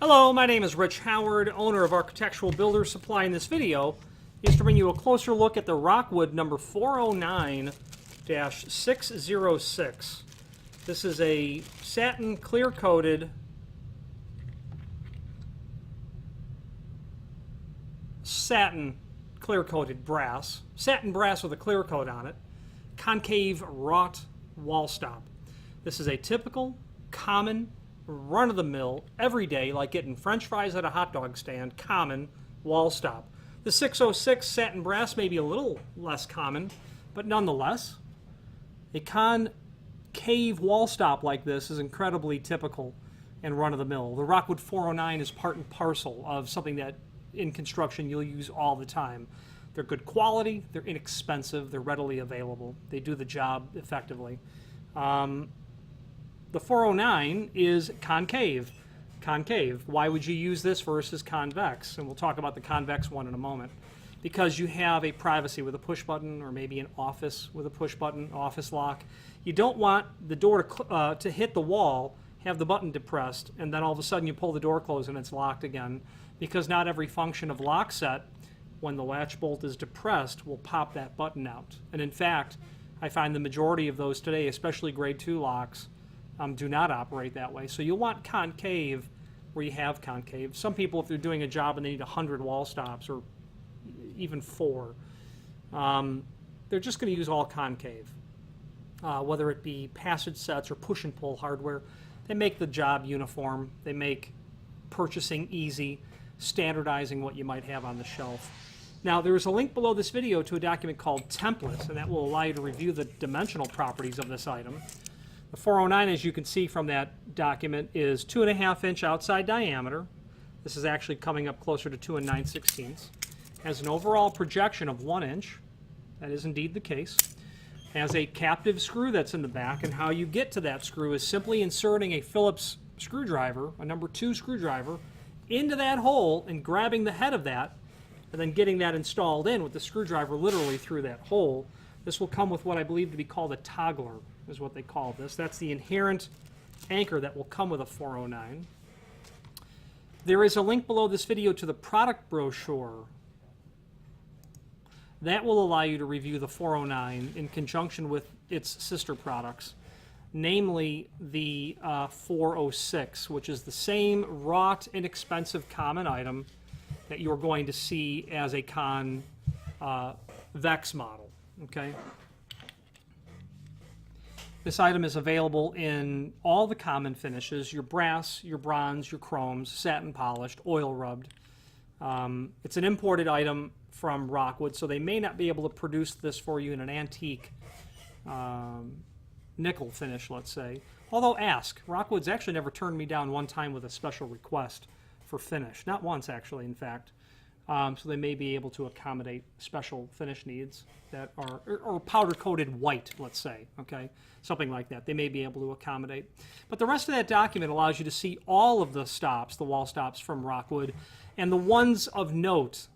Hello, my name is Rich Howard, owner of Architectural Builder Supply. In this video is to bring you a closer look at the Rockwood number 409-606. This is a satin clear-coated brass, satin brass with a clear coat on it, concave wrought wall stop. This is a typical, common, run-of-the-mill, everyday, like getting French fries at a hot dog stand, common wall stop. The 606 satin brass may be a little less common, but nonetheless, a concave wall stop like this is incredibly typical and run-of-the-mill. The Rockwood 409 is part and parcel of something that in construction you'll use all the time. They're good quality, they're inexpensive, they're readily available. They do the job effectively. The 409 is concave. Concave. Why would you use this versus convex? And we'll talk about the convex one in a moment. Because you have a privacy with a push button, or maybe an office with a push button, office lock. You don't want the door to hit the wall, have the button depressed, and then all of a sudden you pull the door closed and it's locked again. Because not every function of lock set, when the latch bolt is depressed, will pop that button out. And in fact, I find the majority of those today, especially grade 2 locks, do not operate that way. So you'll want concave where you have concave. Some people, if they're doing a job and they need 100 wall stops or even 4, they're just going to use all concave. Whether it be passage sets or push and pull hardware, they make the job uniform. They make purchasing easy, standardizing what you might have on the shelf. Now, there is a link below this video to a document called Templates, and that will allow you to review the dimensional properties of this item. The 409, as you can see from that document, is 2.5-inch outside diameter. This is actually coming up closer to 2 9/16. Has an overall projection of 1 inch. That is indeed the case. Has a captive screw that's in the back, and how you get to that screw is simply inserting a Phillips screwdriver, a number 2 screwdriver, into that hole and grabbing the head of that, and then getting that installed in with the screwdriver literally through that hole. This will come with what I believe to be called a toggler, is what they call this. That's the inherent anchor that will come with a 409. There is a link below this video to the product brochure. That will allow you to review the 409 in conjunction with its sister products, namely the 406, which is the same wrought, inexpensive common item that you're going to see as a convex model. Okay. This item is available in all the common finishes: your brass, your bronze, your chromes, satin polished, oil rubbed. It's an imported item from Rockwood, so they may not be able to produce this for you in an antique nickel finish, let's say. Although ask. Rockwood's actually never turned me down one time with a special request for finish. Not once, actually, in fact. So they may be able to accommodate special finish needs that are, or powder-coated white, let's say, okay? Something like that. They may be able to accommodate. But the rest of that document allows you to see all of the stops, the wall stops from Rockwood, and the ones of note,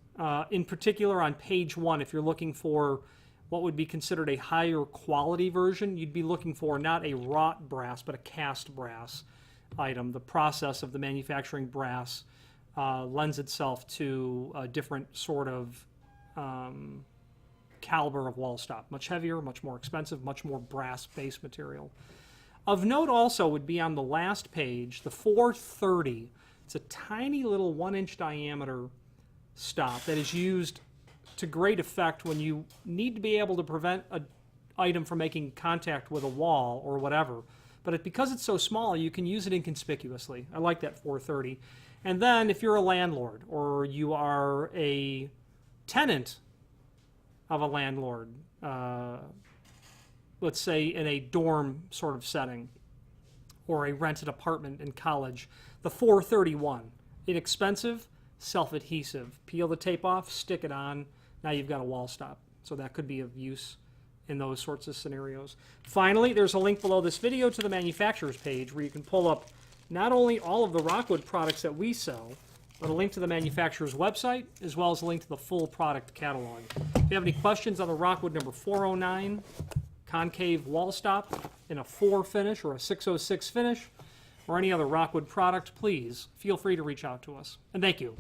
in particular on page 1, if you're looking for what would be considered a higher quality version, you'd be looking for not a wrought brass, but a cast brass item. The process of the manufacturing brass lends itself to a different sort of caliber of wall stop. Much heavier, much more expensive, much more brass-based material. Of note also would be on the last page, the 430. It's a tiny little 1-inch diameter stop that is used to great effect when you need to be able to prevent an item from making contact with a wall or whatever. But because it's so small, you can use it inconspicuously. I like that 430. And then if you're a landlord or you are a tenant of a landlord, let's say in a dorm sort of setting or a rented apartment in college, the 431, inexpensive, self-adhesive. Peel the tape off, stick it on, now you've got a wall stop. So that could be of use in those sorts of scenarios. Finally, there's a link below this video to the manufacturer's page where you can pull up not only all of the Rockwood products that we sell, but a link to the manufacturer's website, as well as a link to the full product catalog. If you have any questions on the Rockwood number 409 concave wall stop in a 4 finish or a 606 finish, or any other Rockwood product, please feel free to reach out to us. And thank you.